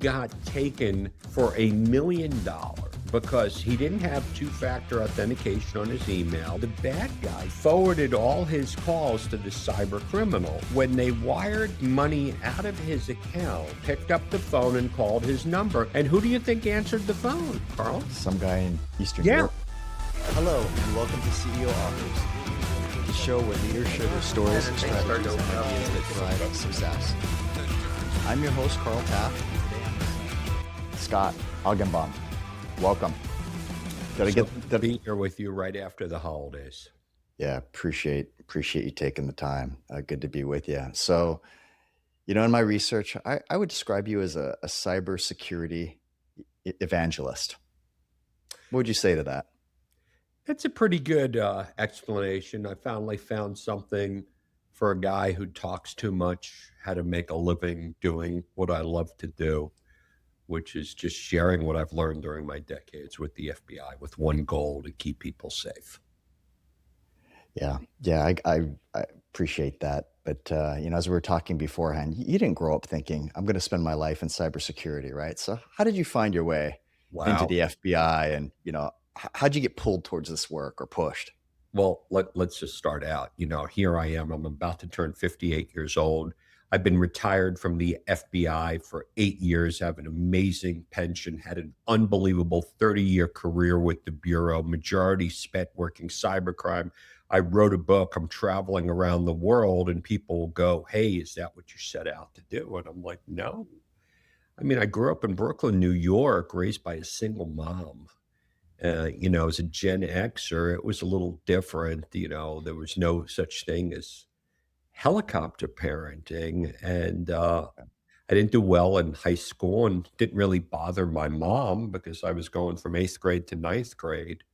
got taken for $1 million because he didn't have two-factor authentication on his email. The bad guy forwarded all his calls to the cyber criminal. When they wired money out of his account, picked up the phone and called his number. And who do you think answered the phone, Carl? Some guy in Eastern Yeah. Europe. Hello, and welcome to CEO Authors, the show where leaders share their stories, strategies, and ideas that drive success. I'm your host, Carl Taft. Scott Augenbaum, welcome. Did I be here with you right after the holidays? Yeah, appreciate you taking the time. Good to be with you. So, in my research, I would describe you as a cybersecurity evangelist. What would you say to that? That's a pretty good explanation. I finally found something for a guy who talks too much, how to make a living doing what I love to do, which is just sharing what I've learned during my decades with the FBI with one goal: to keep people safe. Yeah, I appreciate that. But as we were talking beforehand, you didn't grow up thinking I'm going to spend my life in cybersecurity, right? So how did you find your way into Wow. the FBI, and how'd you get pulled towards this work or pushed? Well, let's just start out. Here I am. I'm about to turn 58 years old. I've been retired from the FBI for 8 years, have an amazing pension, had an unbelievable 30-year career with the Bureau, majority spent working cybercrime. I wrote a book. I'm traveling around the world, and people will go, "Hey, is that what you set out to do?" And I'm like, no. I mean, I grew up in Brooklyn, New York, raised by a single mom. As a Gen Xer, it was a little different. There was no such thing as helicopter parenting. And I didn't do well in high school and didn't really bother my mom because I was going from eighth grade to ninth grade.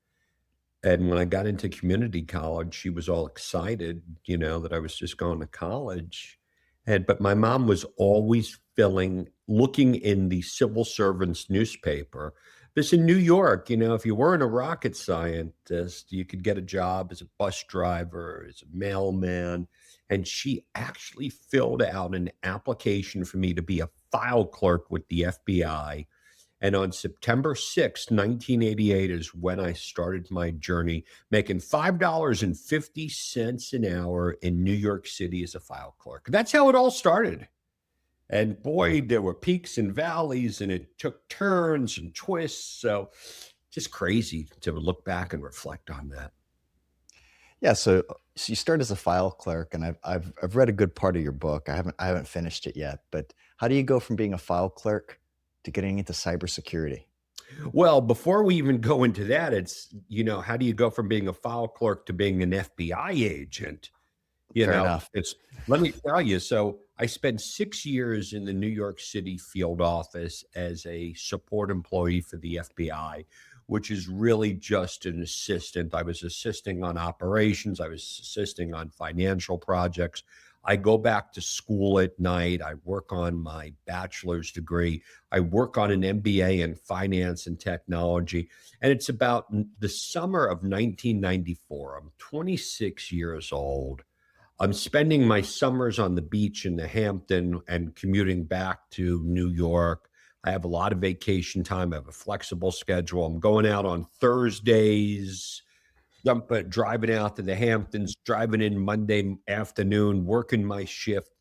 And when I got into community college, she was all excited, that I was just going to college. But my mom was always looking in the civil servants newspaper. This in New York, if you weren't a rocket scientist, you could get a job as a bus driver, as a mailman. And she actually filled out an application for me to be a file clerk with the FBI. And on September 6th, 1988 is when I started my journey, making $5.50 an hour in New York City as a file clerk. That's how it all started. And boy, there were peaks and valleys, and it took turns and twists. So just crazy to look back and reflect on that. Yeah, so you start as a file clerk, and I've read a good part of your book. I haven't finished it yet, but how do you go from being a file clerk to getting into cybersecurity? Well, before we even go into that, it's, how do you go from being a file clerk to being an FBI agent? Fair enough. Let me tell you. So I spent 6 years in the New York City field office as a support employee for the FBI, which is really just an assistant. I was assisting on operations. I was assisting on financial projects. I go back to school at night. I work on my bachelor's degree. I work on an MBA in finance and technology. And it's about the summer of 1994. I'm 26 years old. I'm spending my summers on the beach in the Hampton and commuting back to New York. I have a lot of vacation time. I have a flexible schedule. I'm going out on Thursdays, driving out to the Hamptons, driving in Monday afternoon, working my shift.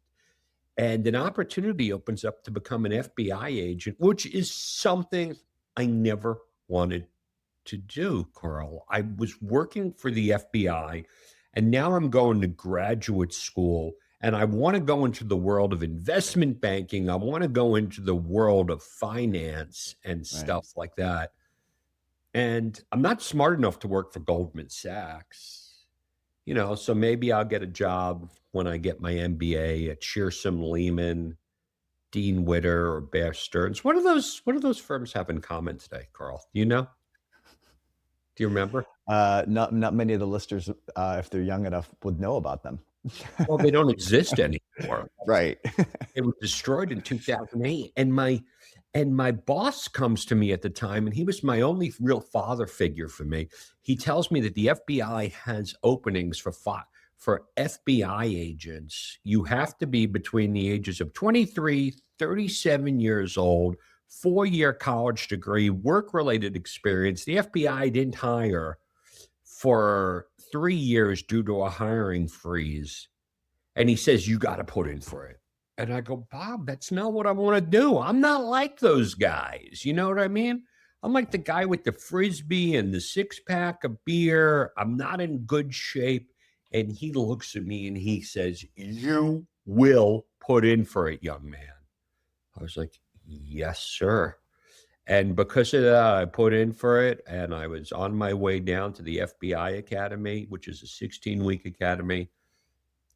And an opportunity opens up to become an FBI agent, which is something I never wanted to do, Carl. I was working for the FBI, and now I'm going to graduate school, and I want to go into the world of investment banking. I want to go into the world of finance and Right. stuff like that. And I'm not smart enough to work for Goldman Sachs, so maybe I'll get a job when I get my MBA at Shearson Lehman, Dean Witter, or Bear Stearns. What do those firms have in common today, Carl? Do you know? Do you remember? Not many of the listeners, if they're young enough, would know about them. Well, they don't exist anymore. Right. It was destroyed in 2008. And my boss comes to me at the time, and he was my only real father figure for me. He tells me that the FBI has openings for FBI agents. You have to be between the ages of 23, 37 years old, 4-year college degree, work-related experience. The FBI didn't hire for 3 years due to a hiring freeze, and he says, "You gotta put in for it." And I go, "Bob, that's not what I wanna do. I'm not like those guys." You know what I mean? I'm like the guy with the Frisbee and the six-pack of beer. I'm not in good shape. And he looks at me and he says, "You will put in for it, young man." I was like, "Yes, sir." And because of that, I put in for it, and I was on my way down to the FBI Academy, which is a 16-week academy.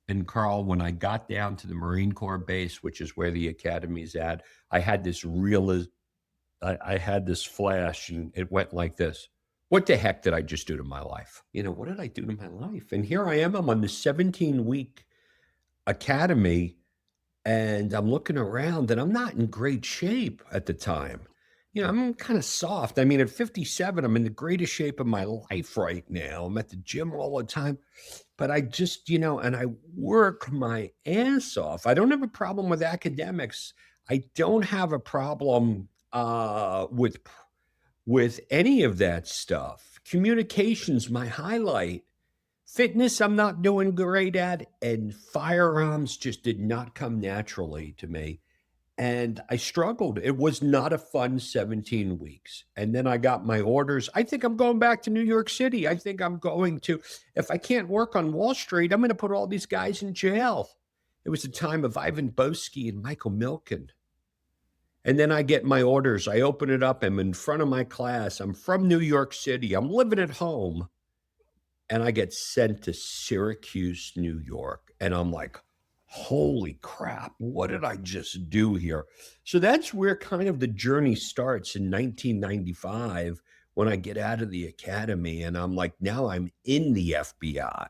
And Carl, when I got down to the Marine Corps base, which is where the academy's at, I had this real I had this flash, and it went like this. What the heck did I just do to my life? What did I do to my life? And here I am. I'm on the 17-week academy, and I'm looking around, and I'm not in great shape at the time. I'm kind of soft. I mean, at 57, I'm in the greatest shape of my life right now. I'm at the gym all the time, but I just, and I work my ass off. I don't have a problem with academics. I don't have a problem with any of that stuff. Communication's my highlight. Fitness, I'm not doing great at, and firearms just did not come naturally to me. And I struggled. It was not a fun 17 weeks. And then I got my orders. I think I'm going back to New York City. I think I'm going to, if I can't work on Wall Street, I'm going to put all these guys in jail. It was the time of Ivan Boesky and Michael Milken. And then I get my orders. I open it up. I'm in front of my class. I'm from New York City. I'm living at home. And I get sent to Syracuse, New York. And I'm like, holy crap, what did I just do here? So that's where kind of the journey starts in 1995 when I get out of the academy. And I'm like, now I'm in the FBI.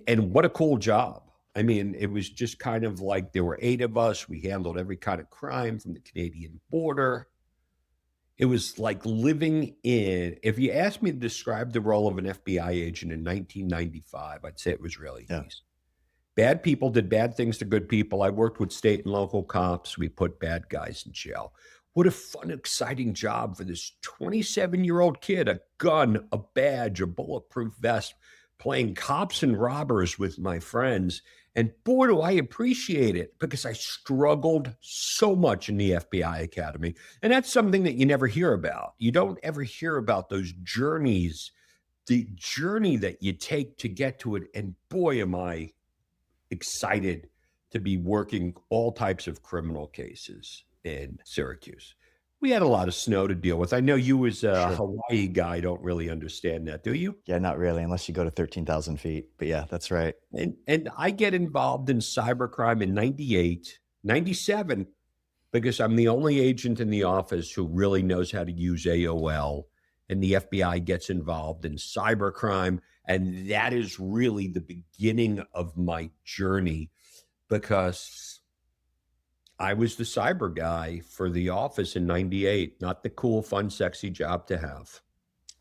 And what a cool job. I mean, it was just kind of like there were 8 of us. We handled every kind of crime from the Canadian border. It was like living in, if you asked me to describe the role of an FBI agent in 1995, I'd say it was really Yeah. easy. Bad people did bad things to good people. I worked with state and local cops. We put bad guys in jail. What a fun, exciting job for this 27-year-old kid, a gun, a badge, a bulletproof vest, playing cops and robbers with my friends. And boy, do I appreciate it because I struggled so much in the FBI Academy. And that's something that you never hear about. You don't ever hear about those journeys, the journey that you take to get to it. And boy, am I excited to be working all types of criminal cases in Syracuse. We had a lot of snow to deal with. I know you as a Sure. Hawaii guy don't really understand that, do you? Yeah, not really, unless you go to 13,000 feet. But yeah, that's right. And I get involved in cybercrime in 98, 97, because I'm the only agent in the office who really knows how to use AOL, and the FBI gets involved in cybercrime. And that is really the beginning of my journey because I was the cyber guy for the office in 98, not the cool, fun, sexy job to have.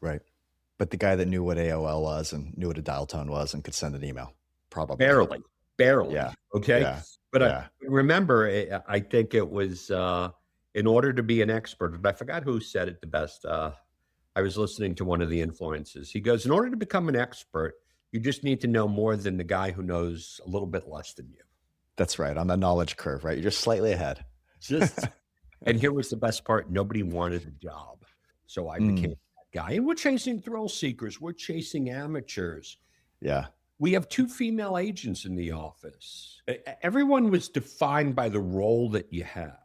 Right. But the guy that knew what AOL was and knew what a dial tone was and could send an email, probably. Barely, barely. Yeah. Okay. Yeah. But I Yeah. remember, I think it was in order to be an expert, but I forgot who said it the best. I was listening to one of the influencers. He goes, in order to become an expert, you just need to know more than the guy who knows a little bit less than you. That's right. On the knowledge curve, right? You're just slightly ahead. Just, and here was the best part. Nobody wanted a job. So I became that guy. And we're chasing thrill seekers. We're chasing amateurs. Yeah. We have 2 female agents in the office. Everyone was defined by the role that you had.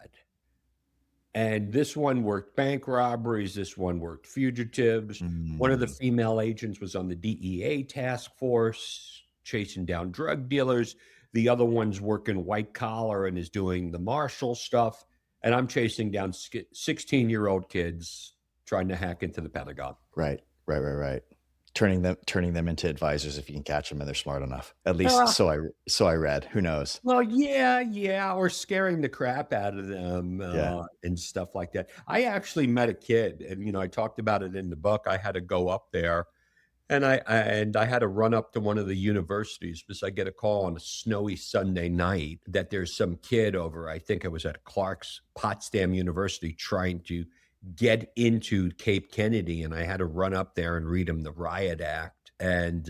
And this one worked bank robberies. This one worked fugitives. One of the female agents was on the DEA task force, chasing down drug dealers. The other one's working white collar and is doing the marshal stuff. And I'm chasing down 16-year-old kids trying to hack into the Pentagon. Right. Turning them into advisors if you can catch them and they're smart enough. At least so I read. Who knows? Well, yeah, or scaring the crap out of them and stuff like that. I actually met a kid, and I talked about it in the book. I had to go up there And I had to run up to one of the universities because I get a call on a snowy Sunday night that there's some kid over, I think it was at Clark's Potsdam University, trying to get into Cape Kennedy, and I had to run up there and read him the riot act. And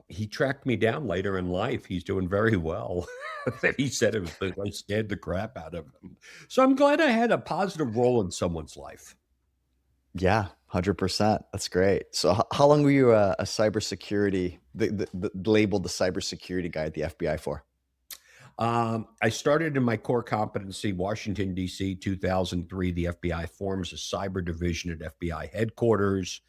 he tracked me down later in life. He's doing very well. And he said it was because I scared the crap out of him. So I'm glad I had a positive role in someone's life. Yeah, 100%. That's great. So how long were you a cybersecurity, labeled the cybersecurity guy at the FBI for? I started in my core competency, Washington, D.C., 2003. The FBI forms a cyber division at FBI headquarters.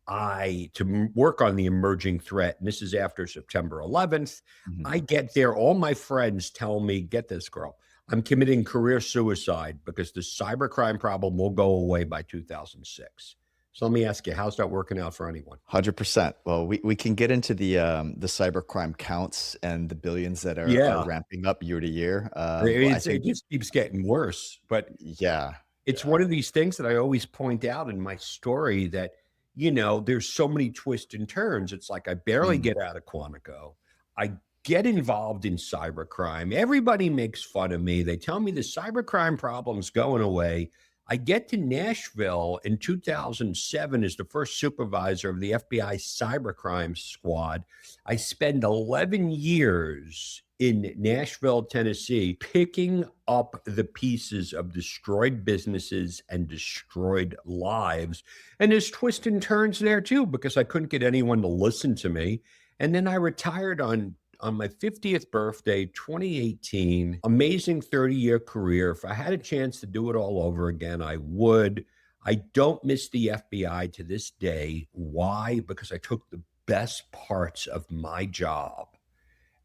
Work on the emerging threat, and this is after September 11th. Mhm. I get there, all my friends tell me, get this, girl, I'm committing career suicide because the cybercrime problem will go away by 2006. So let me ask you, how's that working out for anyone? 100%. Well, we can get into the cybercrime counts and the billions that are Yeah, ramping up year to year. But I it think, just keeps getting worse. But yeah, it's yeah. one of these things that I always point out in my story that, there's so many twists and turns. It's like I barely Mm, get out of Quantico. I get involved in cybercrime. Everybody makes fun of me. They tell me the cybercrime problem's going away. I get to Nashville in 2007 as the first supervisor of the FBI cybercrime squad. I spend 11 years in Nashville, Tennessee, picking up the pieces of destroyed businesses and destroyed lives. And there's twists and turns there too, because I couldn't get anyone to listen to me. And then I retired on my 50th birthday, 2018. Amazing 30-year career. If I had a chance to do it all over again, I would. I don't miss the FBI to this day. Why? Because I took the best parts of my job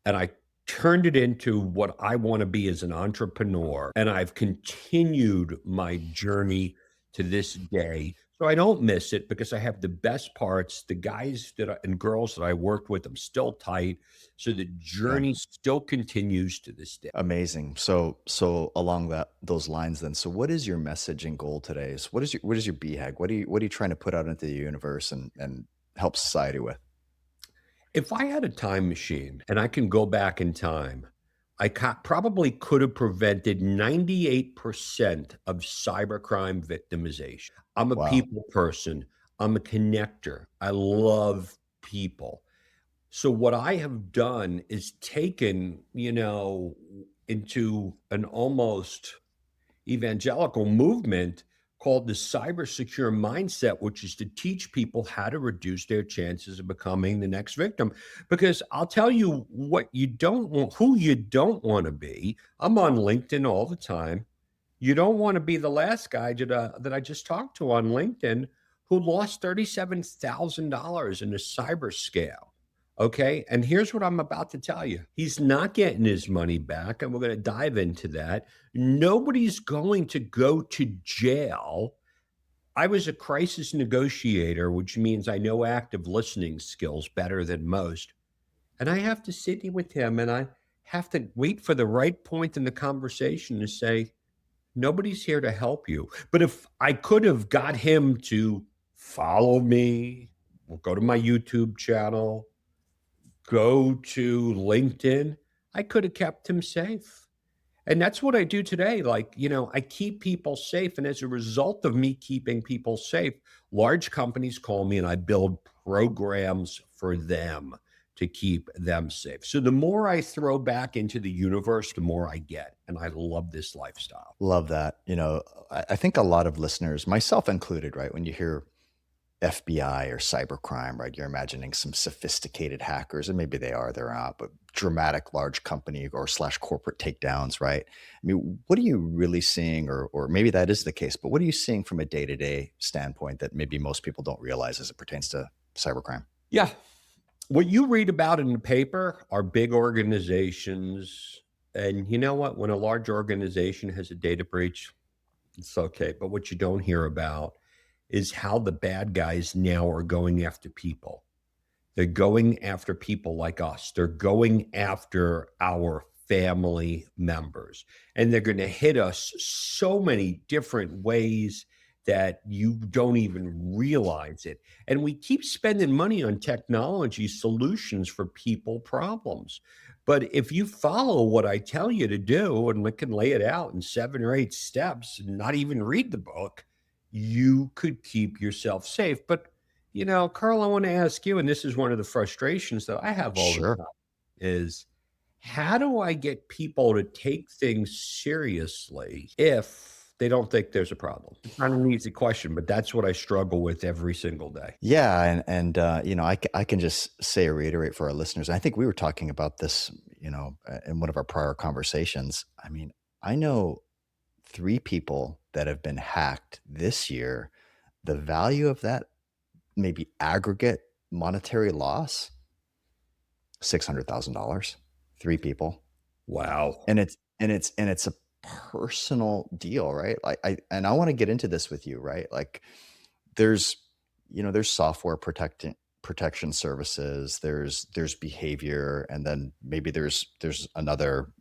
and I turned it into what I want to be as an entrepreneur. And I've continued my journey to this day. So I don't miss it because I have the best parts. The guys and girls that I worked with, I'm still tight. So the yeah. journey still continues to this day. Amazing. So along those lines then, so what is your message and goal today? So what is your BHAG? What are you trying to put out into the universe and help society with? If I had a time machine and I can go back in time, probably could have prevented 98% of cybercrime victimization. I'm a Wow. people person. I'm a connector. I love people. So what I have done is taken, into an almost evangelical movement called the cyber secure mindset, which is to teach people how to reduce their chances of becoming the next victim. Because I'll tell you what you don't want, who you don't want to be. I'm on LinkedIn all the time. You don't want to be the last guy that I just talked to on LinkedIn who lost $37,000 in a cyber scam. Okay. And here's what I'm about to tell you, he's not getting his money back. And we're going to dive into that. Nobody's going to go to jail. I was a crisis negotiator, which means I know active listening skills better than most. And I have to sit with him and I have to wait for the right point in the conversation to say, nobody's here to help you. But if I could have got him to follow me, or go to my YouTube channel, go to LinkedIn, I could have kept him safe. And that's what I do today. Like, I keep people safe. And as a result of me keeping people safe, large companies call me and I build programs for them to keep them safe. So the more I throw back into the universe, the more I get. And I love this lifestyle. Love that. I think a lot of listeners, myself included, right? When you hear FBI or cybercrime, right? You're imagining some sophisticated hackers, and maybe they're not, but dramatic large company or slash corporate takedowns, right? I mean, what are you really seeing, or maybe that is the case, but what are you seeing from a day-to-day standpoint that maybe most people don't realize as it pertains to cybercrime? Yeah. What you read about in the paper are big organizations. And you know what? When a large organization has a data breach, it's okay. But what you don't hear about is how the bad guys now are going after people. They're going after people like us. They're going after our family members. And they're going to hit us so many different ways. that you don't even realize it. And we keep spending money on technology solutions for people problems. But if you follow what I tell you to do and we can lay it out in 7 or 8 steps and not even read the book, you could keep yourself safe. But, Carl, I want to ask you, and this is one of the frustrations that I have all the Sure. time, is how do I get people to take things seriously if they don't think there's a problem? It's not an easy question, but that's what I struggle with every single day. Yeah, I can just say or reiterate for our listeners. I think we were talking about this, in one of our prior conversations. I mean, I know 3 people that have been hacked this year. The value of that maybe aggregate monetary loss, $600,000. 3 people. Wow. And it's a personal deal, right? I wanna get into this with you, right? Like, there's there's software protection services, there's behavior, and then maybe there's another,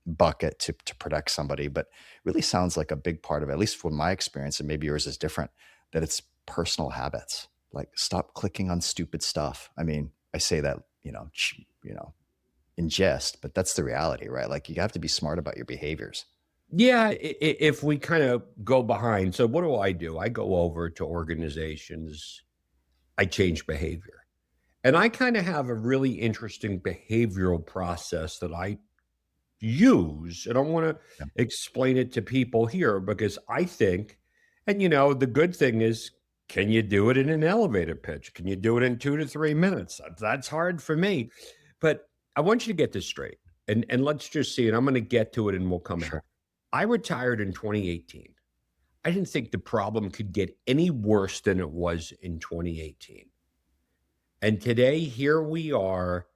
bucket to protect somebody, but really sounds like a big part of it, at least from my experience, and maybe yours is different, that it's personal habits. Like, stop clicking on stupid stuff. I mean, I say that, in jest, but that's the reality, right? Like, you have to be smart about your behaviors. Yeah, if we kind of go behind, so what do? I go over to organizations, I change behavior. And I kind of have a really interesting behavioral process that I use, and I want to Yeah, explain it to people here because I think, and the good thing is, can you do it in an elevator pitch? Can you do it in 2 to 3 minutes? That's hard for me, but I want you to get this straight, and let's just see. And I'm going to get to it, and we'll come sure. out. I retired in 2018. I didn't think the problem could get any worse than it was in 2018, and today here we are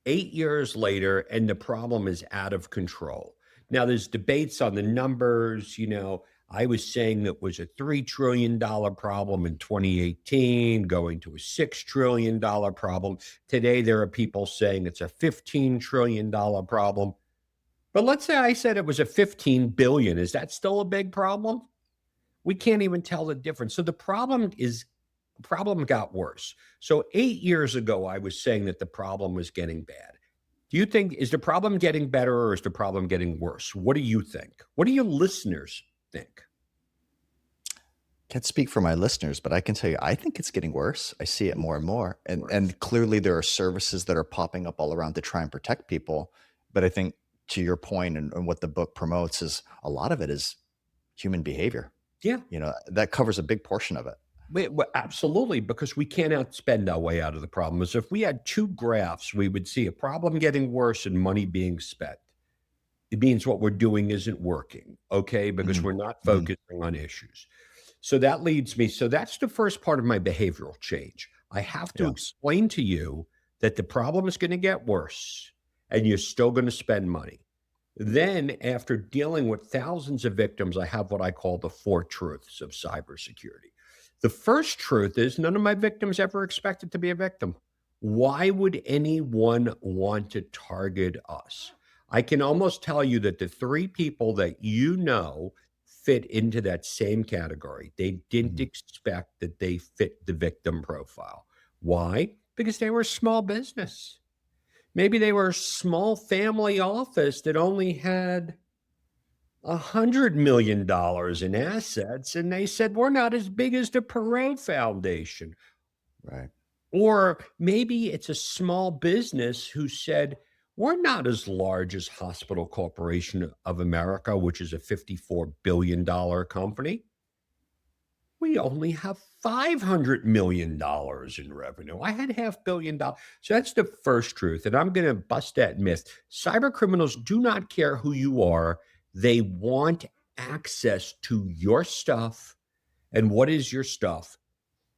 8 years later, and the problem is out of control. Now, there's debates on the numbers. I was saying it was a $3 trillion problem in 2018, going to a $6 trillion problem. Today, there are people saying it's a $15 trillion problem. But let's say I said it was a 15 billion. Is that still a big problem? We can't even tell the difference. So the problem got worse. So 8 years ago, I was saying that the problem was getting bad. Do you think, is the problem getting better or is the problem getting worse? What do you think? What do your listeners think? Can't speak for my listeners, but I can tell you, I think it's getting worse. I see it more and more. And Worse. and clearly there are services that are popping up all around to try and protect people. But I think, to your point, and what the book promotes, is a lot of it is human behavior. Yeah. That covers a big portion of it. Absolutely, because we can't outspend our way out of the problem. As if we had two graphs, we would see a problem getting worse and money being spent. It means what we're doing isn't working, okay? Because Mhm, we're not mhm. focusing on issues. So that leads me, so that's the first part of my behavioral change. I have to Yeah. explain to you that the problem is going to get worse and you're still going to spend money. Then, after dealing with thousands of victims, I have what I call the 4 truths of cybersecurity. The first truth is none of my victims ever expected to be a victim. Why would anyone want to target us? I can almost tell you that the 3 people that fit into that same category. They didn't Mhm. expect that they fit the victim profile. Why? Because they were a small business. Maybe they were a small family office that only had $100 million in assets, and they said, "We're not as big as the Perot Foundation." Right. Or maybe it's a small business who said, "We're not as large as Hospital Corporation of America, which is a $54 billion company. We only have $500 million in revenue." I had $500 million. So that's the first truth. And I'm going to bust that myth. Cyber criminals do not care who you are, they want access to your stuff. And what is your stuff?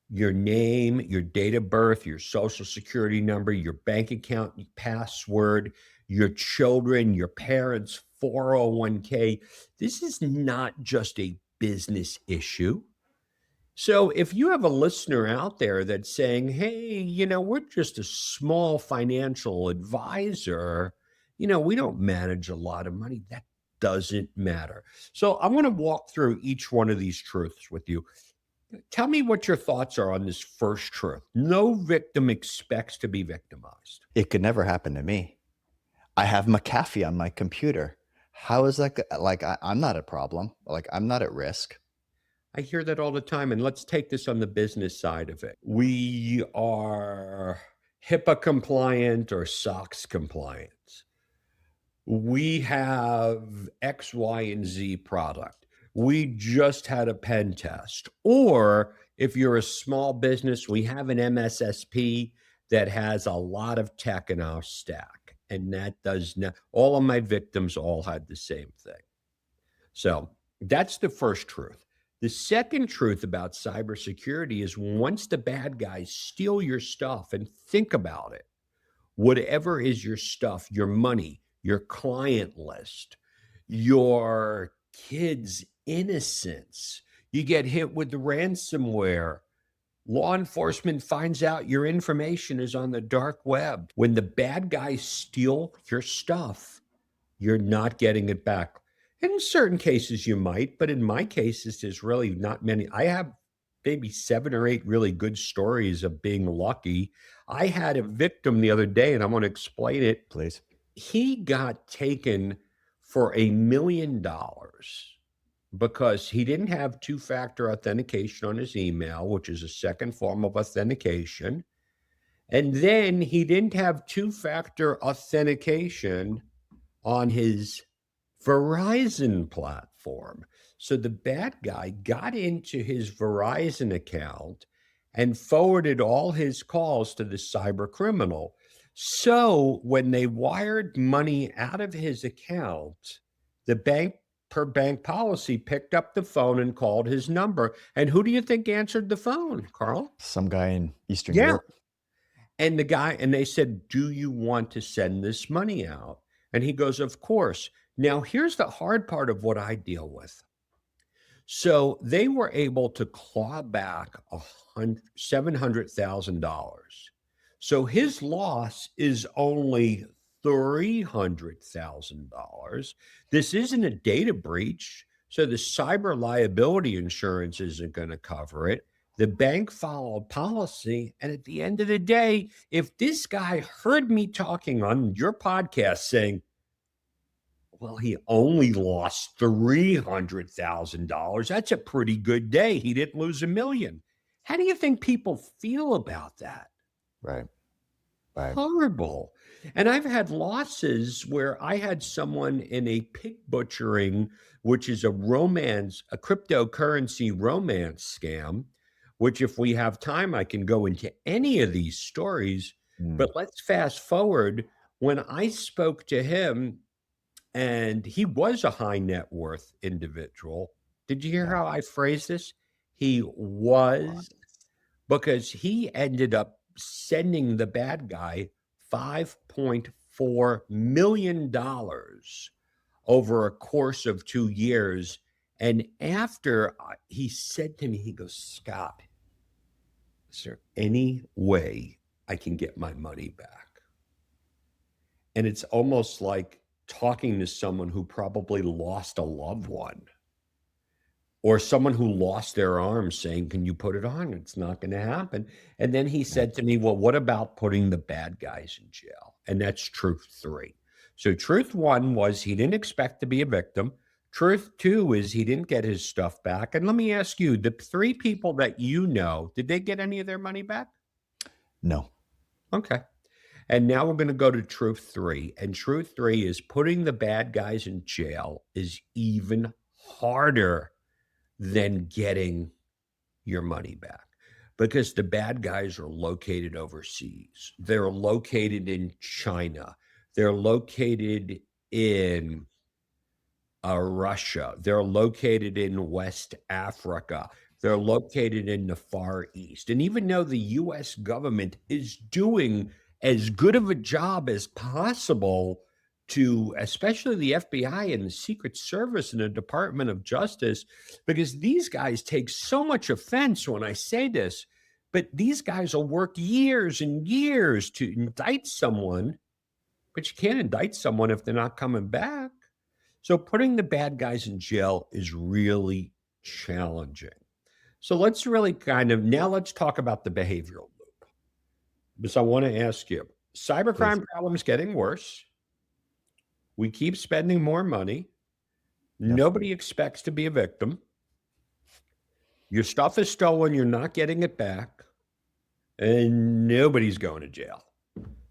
Your name, your date of birth, your social security number, your bank account password, your children, your parents' 401k. This is not just a business issue. So if you have a listener out there that's saying, "Hey, we're just a small financial advisor, we don't manage a lot of money." doesn't matter. So I want to walk through each one of these truths with you. Tell me what your thoughts are on this first truth. No victim expects to be victimized. It could never happen to me. I have McAfee on my computer. How is that? Like, I'm not a problem. Like, I'm not at risk. I hear that all the time. And let's take this on the business side of it. We are HIPAA compliant or SOX compliant. We have X, Y, and Z product. We just had a pen test. Or if you're a small business, we have an MSSP that has a lot of tech in our stack. And that does not, all of my victims all had the same thing. So that's the first truth. The second truth about cybersecurity is once the bad guys steal your stuff, and think about it, whatever is your stuff, your money, your client list, your kids' innocence, you get hit with the ransomware. Law enforcement finds out your information is on the dark web. When the bad guys steal your stuff, you're not getting it back. And in certain cases, you might, but in my cases, there's really not many. I have maybe 7 or 8 really good stories of being lucky. I had a victim the other day, and I want to explain it. Please. He got taken for $1 million because he didn't have two-factor authentication on his email, which is a second form of authentication. And then he didn't have two-factor authentication on his Verizon platform. So the bad guy got into his Verizon account and forwarded all his calls to the cyber criminal. So when they wired money out of his account, the bank, per bank policy, picked up the phone and called his number. And who do you think answered the phone, Carl? Some guy in Eastern Yeah. Europe. And they said, do you want to send this money out? And he goes, of course. Now, here's the hard part of what I deal with. So they were able to claw back $700,000. So his loss is only $300,000. This isn't a data breach. So the cyber liability insurance isn't going to cover it. The bank followed policy. And at the end of the day, if this guy heard me talking on your podcast saying, well, he only lost $300,000. That's a pretty good day. He didn't lose $1 million. How do you think people feel about that? Right. Right. Horrible. And I've had losses where I had someone in a pig butchering, which is a cryptocurrency romance scam, which if we have time, I can go into any of these stories. But let's fast forward. When I spoke to him, and he was a high net worth individual. Did you hear how I phrased this? He was, because he ended up sending the bad guy $5.4 million over a course of 2 years. And after he said to me, he goes, Scott, is there any way I can get my money back? And it's almost like talking to someone who probably lost a loved one, or someone who lost their arm, saying, can you put it on? It's not going to happen. And then he said to me, well, what about putting the bad guys in jail? And that's truth 3. So truth 1 was he didn't expect to be a victim. Truth 2 is he didn't get his stuff back. And let me ask you, the 3 people that you know, did they get any of their money back? No. Okay. And now we're going to go to truth 3. And truth 3 is putting the bad guys in jail is even harder than getting your money back, because the bad guys are located overseas. They're located in China. They're located in Russia. They're located in West Africa. They're located in the Far East. And even though the U.S. government is doing as good of a job as possible to, especially the FBI and the Secret Service and the Department of Justice, because these guys take so much offense when I say this, but these guys will work years and years to indict someone, but you can't indict someone if they're not coming back. So putting the bad guys in jail is really challenging. So let's really now let's talk about the behavioral loop. Because I want to ask you, Please. cybercrime problems getting worse. We keep spending more money. Yep. Nobody expects to be a victim. Your stuff is stolen, you're not getting it back, and nobody's going to jail.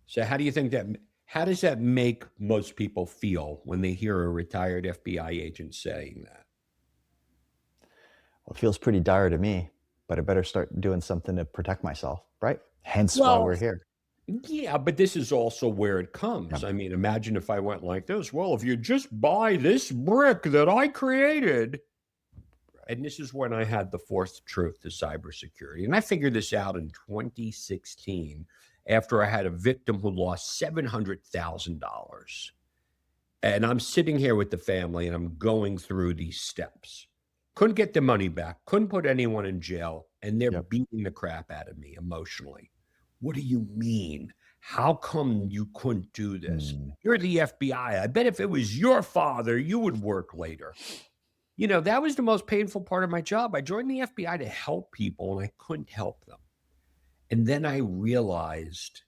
So how does that make most people feel when they hear a retired FBI agent saying that? Well, it feels pretty dire to me, but I better start doing something to protect myself, right? Hence why Well, we're here. yeah, but this is also where it Yeah. comes. I mean, imagine if I went like this. Well, if you just buy this brick that I created, and this is when I had the fourth truth to cybersecurity. And I figured this out in 2016 after I had a victim who lost $700,000. And I'm sitting here with the family and I'm going through these steps. Couldn't get the money back, couldn't put anyone in jail, and they're Yep. beating the crap out of me emotionally. What do you mean? How come you couldn't do this? Mm, You're the FBI. I bet if it was your father, you would work later. That was the most painful part of my job. I joined the FBI to help people and I couldn't help them. And then I realized,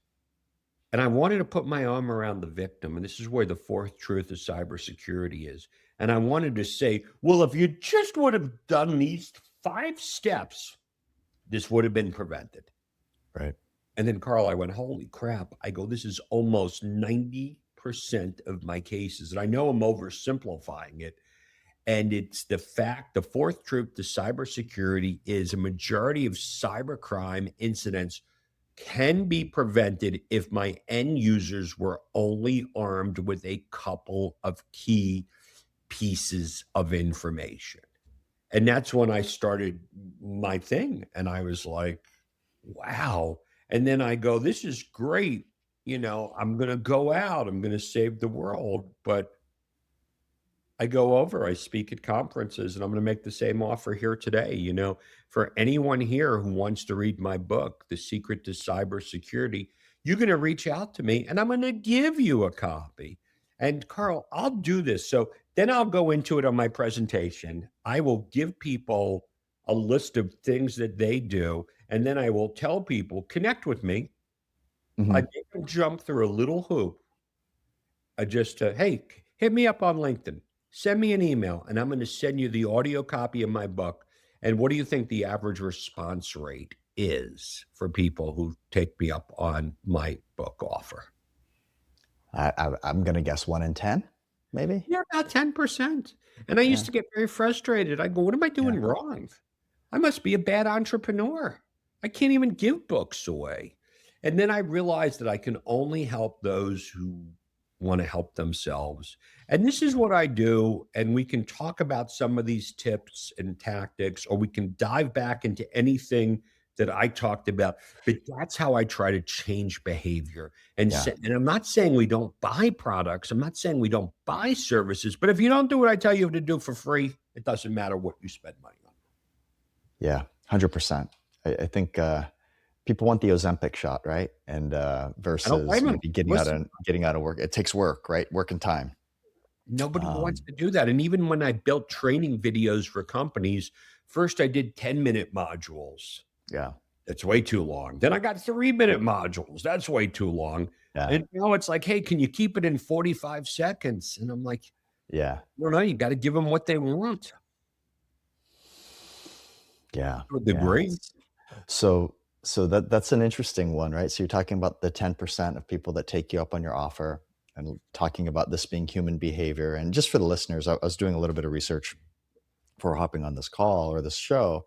and I wanted to put my arm around the victim. And this is where the fourth truth of cybersecurity is. And I wanted to say, well, if you just would have done these 5 steps, this would have been prevented. right. And then, Carl, I went, holy crap. I go, this is almost 90% of my cases. And I know I'm oversimplifying it. And it's the fourth truth to cybersecurity is a majority of cybercrime incidents can be prevented if my end users were only armed with a couple of key pieces of information. And that's when I started my thing. And I was like, wow. And then I go, this is great. I'm going to go out, I'm going to save the world. But I go over, I speak at conferences, and I'm going to make the same offer here today. For anyone here who wants to read my book, The Secret to Cybersecurity, you're going to reach out to me and I'm going to give you a copy. And Carl, I'll do this. So then I'll go into it on my presentation. I will give people a list of things that they do. And then I will tell people, connect with me. I Mhm. make them jump through a little hoop. Hey, hit me up on LinkedIn. Send me an email, and I'm going to send you the audio copy of my book. And what do you think the average response rate is for people who take me up on my book offer? I'm going to guess 1 in 10, maybe. Yeah, about 10%. And I used Yeah. to get very frustrated. I go, what am I Yeah. doing wrong? I must be a bad entrepreneur. I can't even give books away. And then I realized that I can only help those who want to help themselves. And this is what I do. And we can talk about some of these tips and tactics, or we can dive back into anything that I talked about. But that's how I try to change behavior. Yeah. And I'm not saying we don't buy products. I'm not saying we don't buy services. But if you don't do what I tell you to do for free, it doesn't matter what you spend money on. Yeah. 100%. I think people want the Ozempic shot, right? And I don't versus blame them. maybe Listen, getting out of work. It takes work, right? Work and time. nobody wants Um, to do that. And even when I built training videos for companies, first I did 10-minute modules. yeah. That's way too long. Then I got 3-minute modules. That's way too long. Yeah. And now it's like, hey, can you keep it in 45 seconds? And I'm like, Yeah. I don't know. You got to give them what they want. Yeah. To a Yeah. degree. So that's an interesting one, right? So you're talking about the 10% of people that take you up on your offer and talking about this being human behavior. And just for the listeners, I was doing a little bit of research before hopping on this call or this show.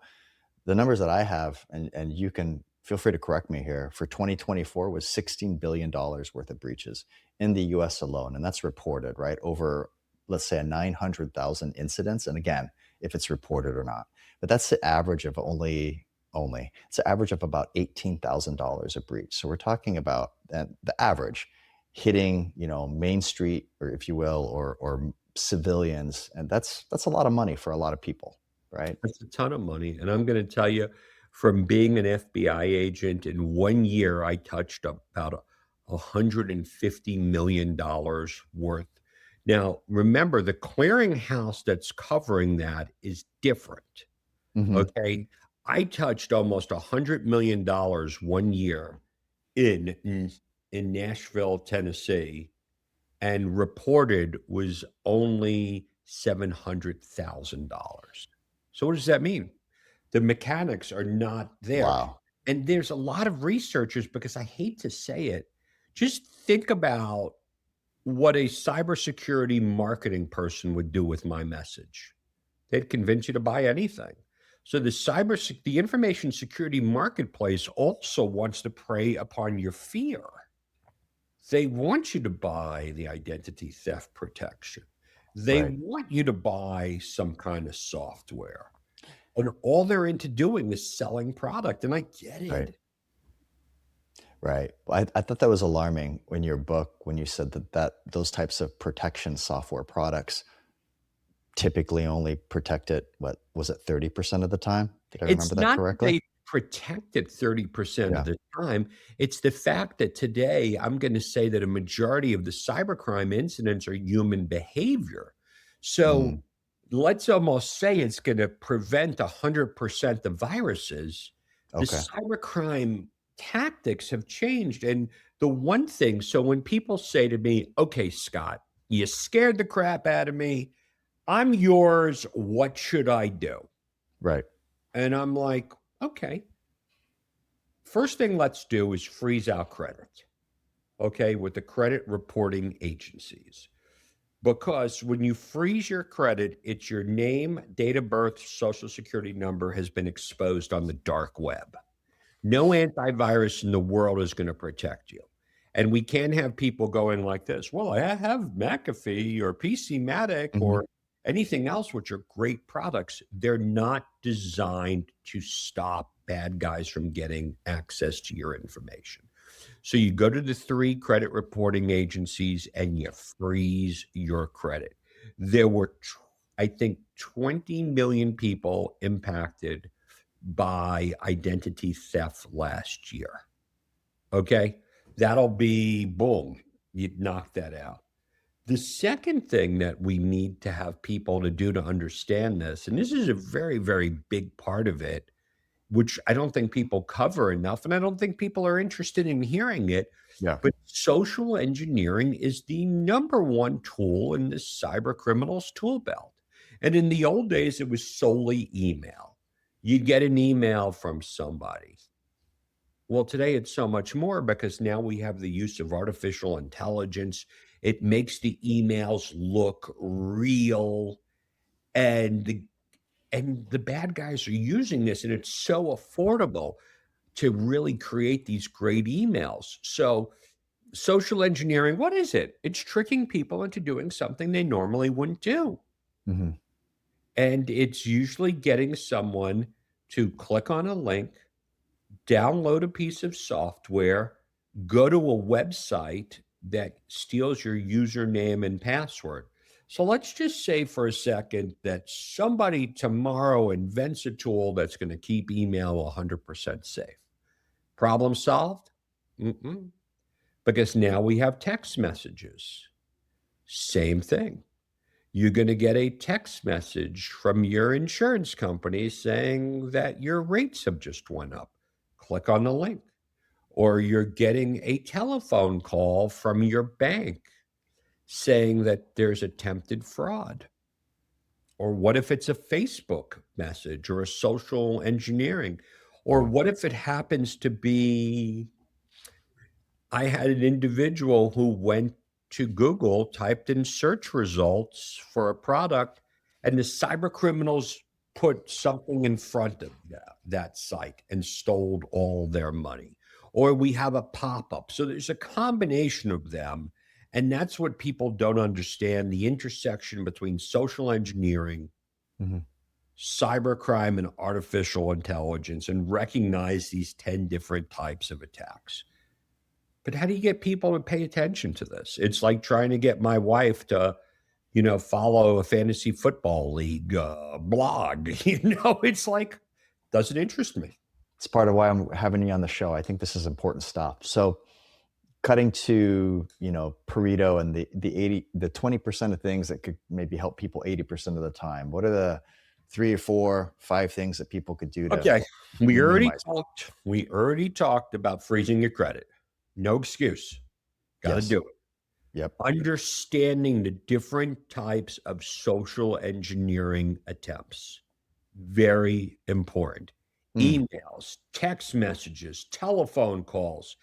The numbers that I have, and you can feel free to correct me here, for 2024 was $16 billion worth of breaches in the US alone. And that's reported, right? Over, let's say, 900,000 incidents. And again, if it's reported or not. But that's the average of it's an average of about $18,000 a breach. So we're talking about the average hitting, Main Street, or if you will, or civilians. And that's a lot of money for a lot of people, right? That's a ton of money. And I'm going to tell you, from being an FBI agent, in 1 year, I touched about $150 million worth. Now, remember, the clearinghouse that's covering that is different. Hmm. Okay. I touched almost $100 million one year in Nashville, Tennessee, and reported was only $700,000. So what does that mean? The mechanics are not there. Wow. And there's a lot of researchers, because I hate to say it, just think about what a cybersecurity marketing person would do with my message. They'd convince you to buy anything. So the information security marketplace also wants to prey upon your fear. They want you to buy the identity theft protection. They Right. want you to buy some kind of software. And all they're into doing is selling product. And I get Right. it. Right. Well, I thought that was alarming when your book, when you said that those types of protection software products typically only protect it, what was it, 30% of the time? Did I It's remember that not that correctly? they protect it 30% of Yeah. the time. It's the fact that today I'm going to say that a majority of the cybercrime incidents are human behavior. So Mm. let's almost say it's going to prevent 100% of viruses. The Okay. cybercrime tactics have changed. And the one thing, so when people say to me, okay, Scott, you scared the crap out of me. I'm yours. What should I do? Right. And I'm like, okay, first thing let's do is freeze out credit, okay, with the credit reporting agencies. Because when you freeze your credit, it's your name, date of birth, social security number has been exposed on the dark web. No antivirus in the world is going to protect you. And we can't have people going like this. Well, I have McAfee or PCmatic Hmm. or anything else, which are great products. They're not designed to stop bad guys from getting access to your information. So you go to the three credit reporting agencies and you freeze your credit. There were, I think, 20 million people impacted by identity theft last year. Okay. That'll be boom. You'd knock that out. The second thing that we need to have people to do to understand this, and this is a very, very big part of it, which I don't think people cover enough, and I don't think people are interested in hearing it. Yeah. But social engineering is the number one tool in the cyber criminals tool belt. And in the old days, it was solely email. You'd get an email from somebody. Well, today it's so much more because now we have the use of artificial intelligence. It makes the emails look real, and the bad guys are using this, and it's so affordable to really create these great emails. So, social engineering, what is it? It's tricking people into doing something they normally wouldn't do. Hmm. And it's usually getting someone to click on a link, download a piece of software, go to a website that steals your username and password. So let's just say for a second that somebody tomorrow invents a tool that's going to keep email 100% safe. Problem solved? Mm-mm. Because now we have text messages. Same thing. You're going to get a text message from your insurance company saying that your rates have just went up. Click on the link. Or you're getting a telephone call from your bank saying that there's attempted fraud. Or what if it's a Facebook message or a social engineering? Or Right. what if it happens to be I had an individual who went to Google, typed in search results for a product, and the cyber criminals put something in front of that site and stole all their money. Or we have a pop up. So there's a combination of them. And that's what people don't understand, the intersection between social engineering, Hmm. cybercrime, and artificial intelligence, and recognize these 10 different types of attacks. But how do you get people to pay attention to this? It's like trying to get my wife to, follow a fantasy football league blog. It's like, doesn't interest me. It's part of why I'm having you on the show. I think this is important stuff. So cutting to, Pareto and the 20% of things that could maybe help people 80% of the time. What are the 3 or 4, 5 things that people could do to Okay. We already minimize? talked about freezing your credit. No excuse. Got to Yes. do it. Yep. Understanding the different types of social engineering attempts. Very important. Mm. Emails, text messages, telephone calls,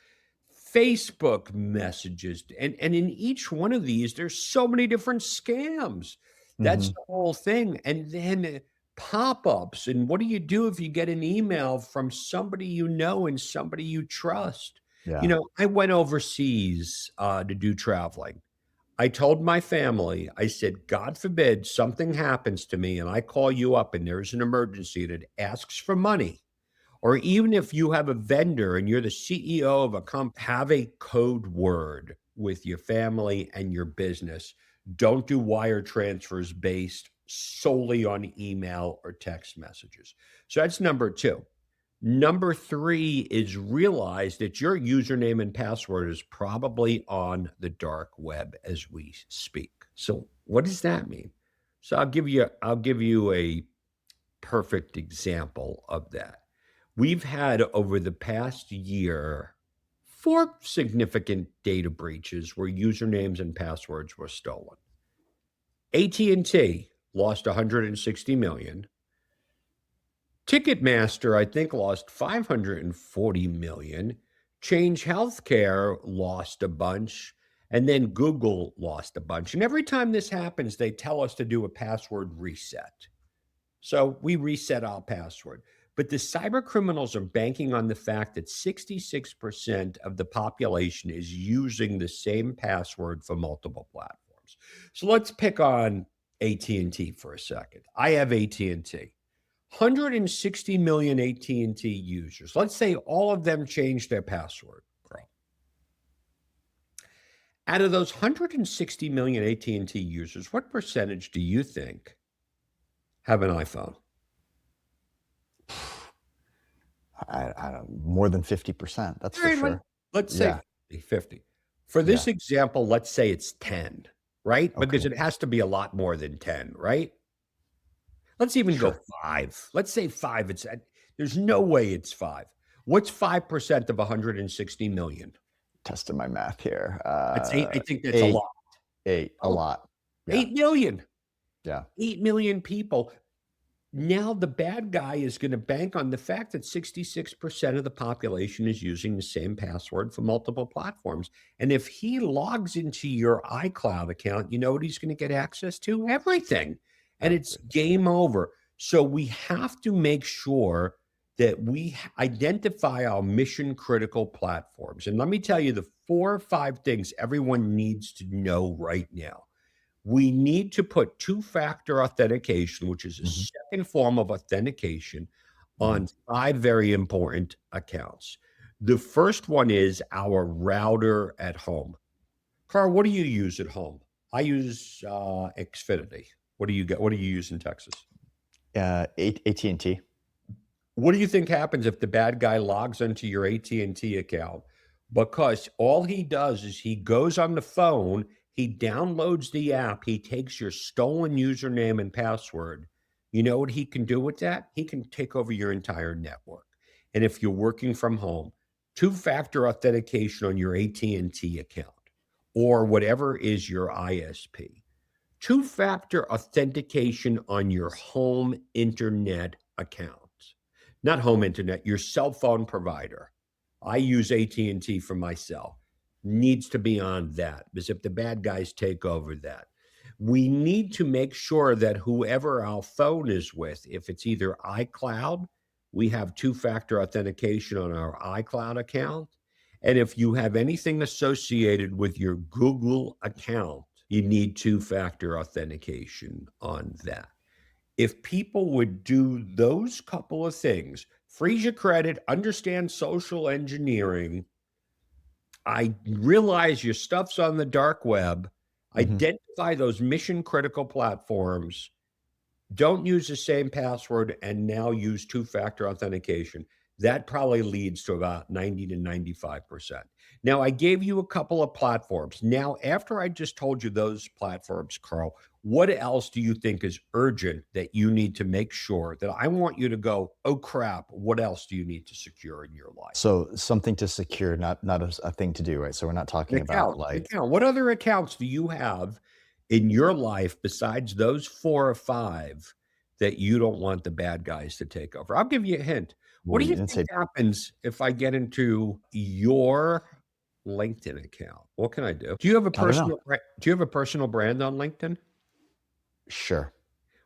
Facebook messages. And in each one of these, there's so many different scams. That's Hmm. the whole thing. And then pop-ups. And what do you do if you get an email from somebody you know and somebody you trust? Yeah. I went overseas to do traveling. I told my family, I said, God forbid something happens to me and I call you up and there's an emergency that asks for money. Or even if you have a vendor and you're the CEO of a company, have a code word with your family and your business. Don't do wire transfers based solely on email or text messages. So that's number two. Number three is realize that your username and password is probably on the dark web as we speak. So what does that mean? So I'll give you a perfect example of that. We've had over the past year 4 significant data breaches where usernames and passwords were stolen. AT&T lost 160 million. Ticketmaster, I think, lost 540 million. Change Healthcare lost a bunch. And then Google lost a bunch. And every time this happens, they tell us to do a password reset. So we reset our password. But the cyber criminals are banking on the fact that 66% of the population is using the same password for multiple platforms. So let's pick on AT&T for a second. I have AT&T. 160 million AT&T users. Let's say all of them change their password, bro. Out of those 160 million AT&T users, what percentage do you think have an iPhone? I don't more than 50%. That's All for right, sure. let's say Yeah. 50. For Yeah. this example, let's say it's 10, right? Because Okay. it has to be a lot more than 10, right? Let's even go Sure. 5. Let's say 5. There's no way it's 5. What's 5% of 160 million? Testing my math here. That's 8. I think that's a 8, lot. 8, a Oh, lot. Yeah. 8 million. Yeah. 8 million people. Now the bad guy is going to bank on the fact that 66% of the population is using the same password for multiple platforms. And if he logs into your iCloud account, you know what he's going to get access to? Everything. And it's Everything. game over. So we have to make sure that we identify our mission critical platforms. And let me tell you the 4 or 5 things everyone needs to know right now. We need to put two-factor authentication, which is a Mhm. second form of authentication, Mhm. on 5 very important accounts. The first one is our router at home. Carl, what do you use at home? I use Xfinity. What do you get? What do you use in Texas? AT&T. What do you think happens if the bad guy logs into your AT&T account? Because all he does is he goes on the phone, he downloads the app, he takes your stolen username and password. You know what he can do with that? He can take over your entire network. And if you're working from home, two-factor authentication on your AT&T account or whatever is your ISP. Two-factor authentication on your home internet account. Not home internet, your cell phone provider. I use AT&T for myself. Needs to be on that because if the bad guys take over that, we need to make sure that whoever our phone is with, if it's either iCloud, we have two-factor authentication on our iCloud account. And if you have anything associated with your Google account, you need two-factor authentication on that. If people would do those couple of things, freeze your credit, understand social engineering, I realize your stuff's on the dark web, Mhm. identify those mission critical platforms, don't use the same password, and now use two factor authentication. That probably leads to about 90 to 95%. Now, I gave you a couple of platforms. Now, after I just told you those platforms, Carl, what else do you think is urgent that you need to make sure that I want you to go, oh crap, what else do you need to secure in your life? So something to secure, not a thing to do, right? So we're not An talking about account, an like account. What other accounts do you have in your life besides those 4 or 5 that you don't want the bad guys to take over? I'll give you a hint. What well, do you you didn't think say happens if I get into your LinkedIn account? What can I do? Do you have a I don't know. personal brand on LinkedIn? Sure.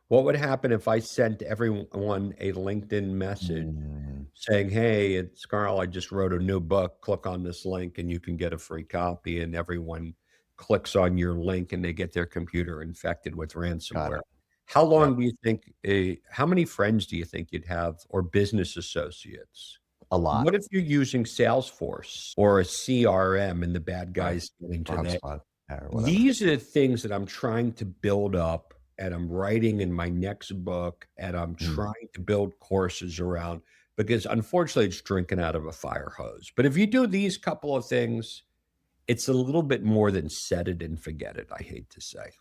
What would happen if I sent everyone a LinkedIn message Mm, saying, "Hey, it's Carl. I just wrote a new book. Click on this link and you can get a free copy." And everyone clicks on your link and they get their computer infected with got ransomware. it. How Yep. long do you think, how many friends do you think you'd have or business associates? A lot. What if you're using Salesforce or a CRM and the bad Right. guys get into Or that? HubSpot, yeah, or whatever. These are the things that I'm trying to build up and I'm writing in my next book and I'm Mm, trying to build courses around because unfortunately it's drinking out of a fire hose. But if you do these couple of things, it's a little bit more than set it and forget it, I hate to say.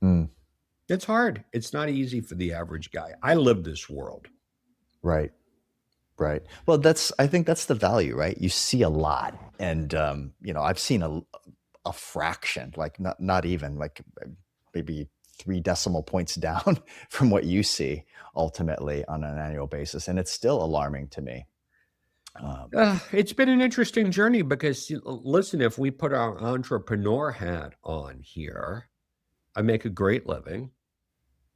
mm, It's hard. It's not easy for the average guy. I live this world. right. Right. Well, I think that's the value, right? You see a lot. And I've seen a fraction, like not even like maybe 3 decimal points down from what you see ultimately on an annual basis. And it's still alarming to me. Um, It's been an interesting journey because listen, if we put our entrepreneur hat on here, I make a great living.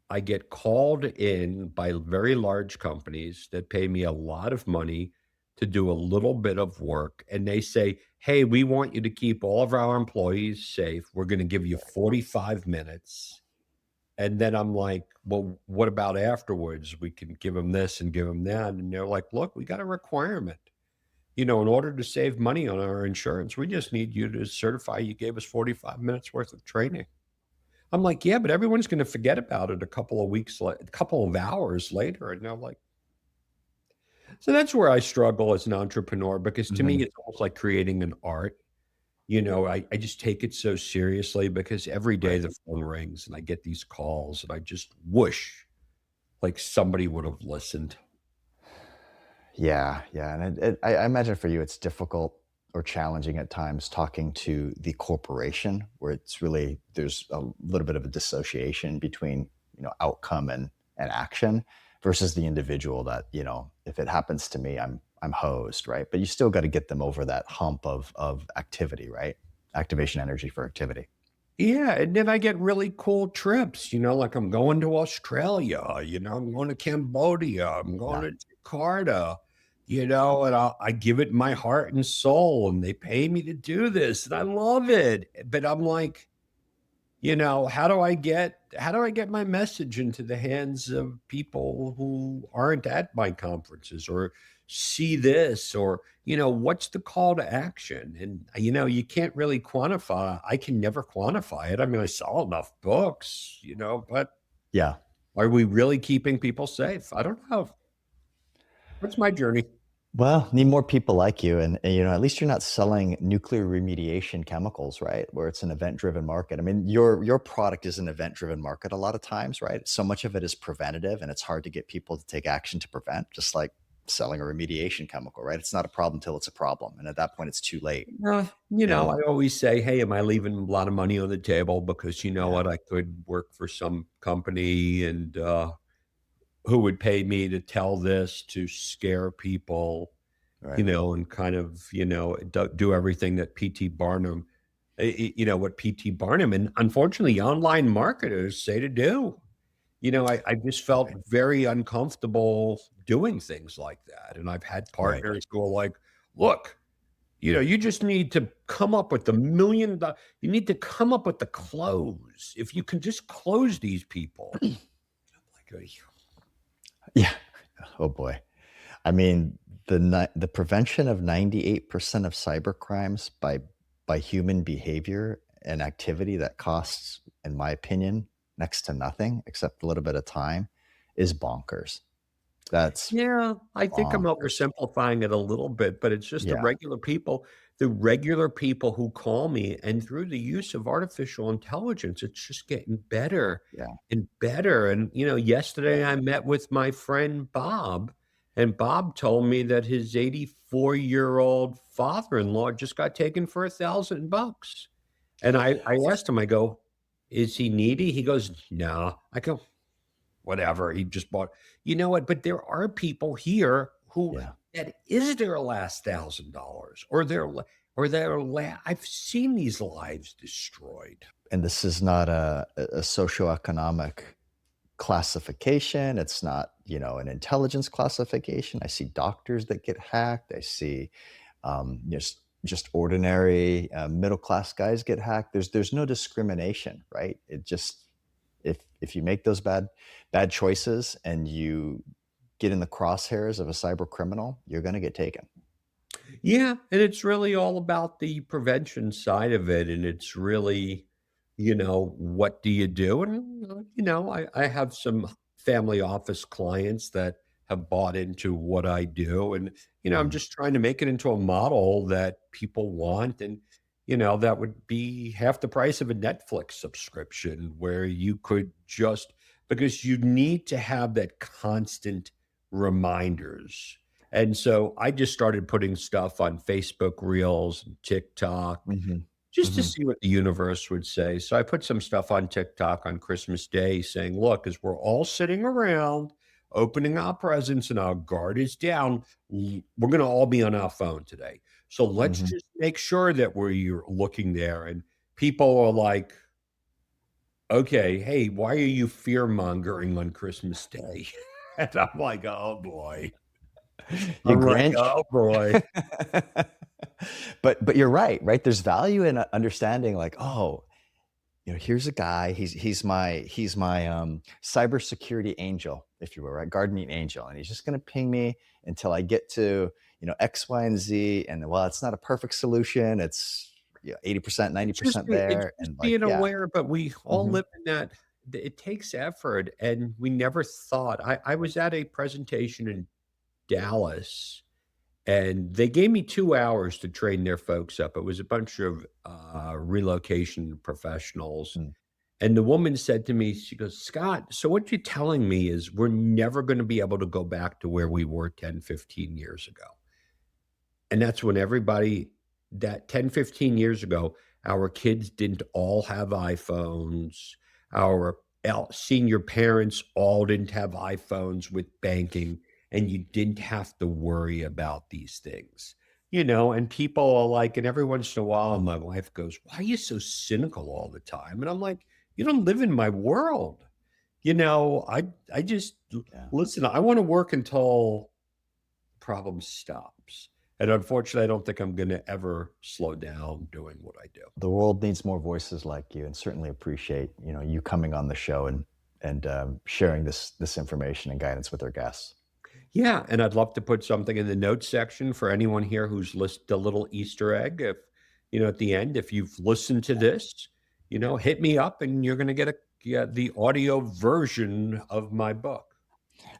I get called in by very large companies that pay me a lot of money to do a little bit of work, and they say, "Hey, we want you to keep all of our employees safe. We're gonna give you 45 minutes." And then I'm like, "Well, what about afterwards? We can give them this and give them that." And they're like, "Look, we got a requirement. In order to save money on our insurance, we just need you to certify you gave us 45 minutes worth of training." I'm like, "Yeah, but everyone's gonna forget about it a couple of hours later," and they're like so that's where I struggle as an entrepreneur because to me, mhm. it's almost like creating an art. I just take it so seriously because every day Right. the phone rings and I get these calls and I just wish like somebody would have listened. Yeah, yeah, and I imagine for you it's difficult or challenging at times talking to the corporation where it's really there's a little bit of a dissociation between outcome and action versus the individual that if it happens to me I'm hosed, right? But you still got to get them over that hump of activity, right? Activation energy for activity. Yeah, and then I get really cool trips, like I'm going to Australia, I'm going to Cambodia, I'm going Yeah, to Jakarta, and I give it my heart and soul, and they pay me to do this, and I love it. But I'm like, how do I get my message into the hands of people who aren't at my conferences or see this or, what's the call to action? And you can't really quantify. I can never quantify it. I mean, I sell enough books, but yeah. are we really keeping people safe? I don't know. That's my journey. Well, need more people like you, and at least you're not selling nuclear remediation chemicals, right? Where it's an event-driven market. I mean, your product is an event-driven market a lot of times, right? So much of it is preventative, and it's hard to get people to take action to prevent, just like selling a remediation chemical, right? It's not a problem till it's a problem, and at that point, it's too late. I And always say, "Hey, am I leaving a lot of money on the table?" Because you know yeah, what, I could work for some company and who would pay me to tell this to scare people, right, and kind of, do everything that PT Barnum, what PT Barnum and unfortunately online marketers say to do. I just felt right, very uncomfortable doing things like that. And I've had right. partners go like, look, you just need to come up with you need to come up with the close. If you can just close these people. Like, Yeah. Oh boy. I mean, the prevention of 98% of cyber crimes by human behavior and activity that costs, in my opinion, next to nothing except a little bit of time is bonkers. That's Yeah, I think I'm bonkers. oversimplifying it a little bit, but it's just Yeah, the regular people who call me, and through the use of artificial intelligence, it's just getting better yeah, and better. And, yesterday I met with my friend Bob, and Bob told me that his 84-year-old father-in-law just got taken for $1,000. And I asked him, I go, "Is he needy?" He goes, "No." I go, whatever. He just bought. You know what? But there are people here who yeah. that is their last $1,000 or I've seen these lives destroyed. And this is not a socioeconomic classification. It's not, an intelligence classification. I see doctors that get hacked. I see just ordinary middle class guys get hacked. There's no discrimination, right? It just if you make those bad choices and you get in the crosshairs of a cyber criminal, you're going to get taken. Yeah, and it's really all about the prevention side of it, and it's really, what do you do? And, I have some family office clients that have bought into what I do, and, I'm Mhm. just trying to make it into a model that people want, and, that would be half the price of a Netflix subscription where you could just because you need to have that constant reminders, and so I just started putting stuff on Facebook Reels and TikTok Mhm. just to Mhm. see what the universe would say. So I put some stuff on TikTok on Christmas Day saying, look, as we're all sitting around opening our presents and our guard is down, we're going to all be on our phone today. So let's Mhm. just make sure that you're looking there. And people are like, okay, hey, why are you fear mongering on Christmas Day? And I'm like, oh boy. You I'm like, Grinch. oh boy. But you're right? There's value in understanding like, oh, here's a guy, he's my cybersecurity angel, if you will, right? Guardian angel. And he's just gonna ping me until I get to, X, Y, and Z. And well, it's not a perfect solution. It's 80%, It's 90% it's there. just And like, being yeah. aware, but we all Mhm. live in that it takes effort, and we never thought I was at a presentation in Dallas, and they gave me 2 hours to train their folks up. It was a bunch of, relocation professionals, Mm. and the woman said to me, she goes, "Scott, so what you're telling me is we're never gonna be able to go back to where we were 10, 15 years ago." And that's when everybody that 10, 15 years ago, our kids didn't all have iPhones. Our senior parents all didn't have iPhones with banking, and you didn't have to worry about these things. And people are like, and every once in a while, my wife goes, "Why are you so cynical all the time?" And I'm like, "You don't live in my world." I just Yeah. listen, I want to work until problem stops. And unfortunately, I don't think I'm gonna ever slow down doing what I do. The world needs more voices like you, and certainly appreciate, you coming on the show and sharing this information and guidance with our guests. Yeah, and I'd love to put something in the notes section for anyone here who's listened a little Easter egg. If at the end, if you've listened to this, hit me up, and you're gonna get the audio version of my book.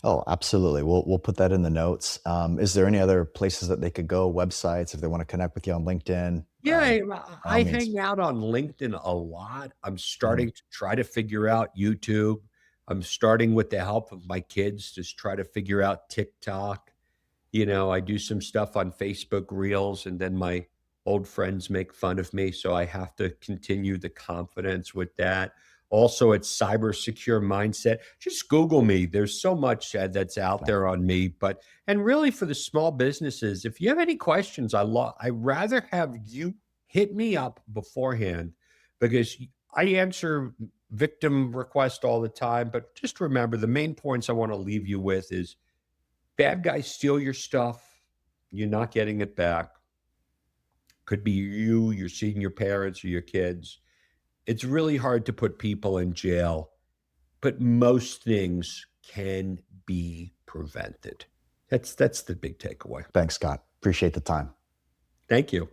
Oh, absolutely. We'll put that in the notes. Is there any other places that they could go, websites, if they want to connect with you on LinkedIn? Yeah, By all I means. hang out on LinkedIn a lot. I'm Mhm. starting to try to figure out YouTube. I'm starting with the help of my kids to try to figure out TikTok. I do some stuff on Facebook Reels, and then my old friends make fun of me, so I have to continue the confidence with that. Also, it's cyber secure mindset. Just Google me. There's so much that's out Okay. there on me. But and really for the small businesses, if you have any questions, I rather have you hit me up beforehand because I answer victim requests all the time. But just remember the main points I want to leave you with is bad guys steal your stuff. You're not getting it back. Could be you, you're seeing your parents or your kids. It's really hard to put people in jail, but most things can be prevented. That's the big takeaway. Thanks, Scott. Appreciate the time. Thank you.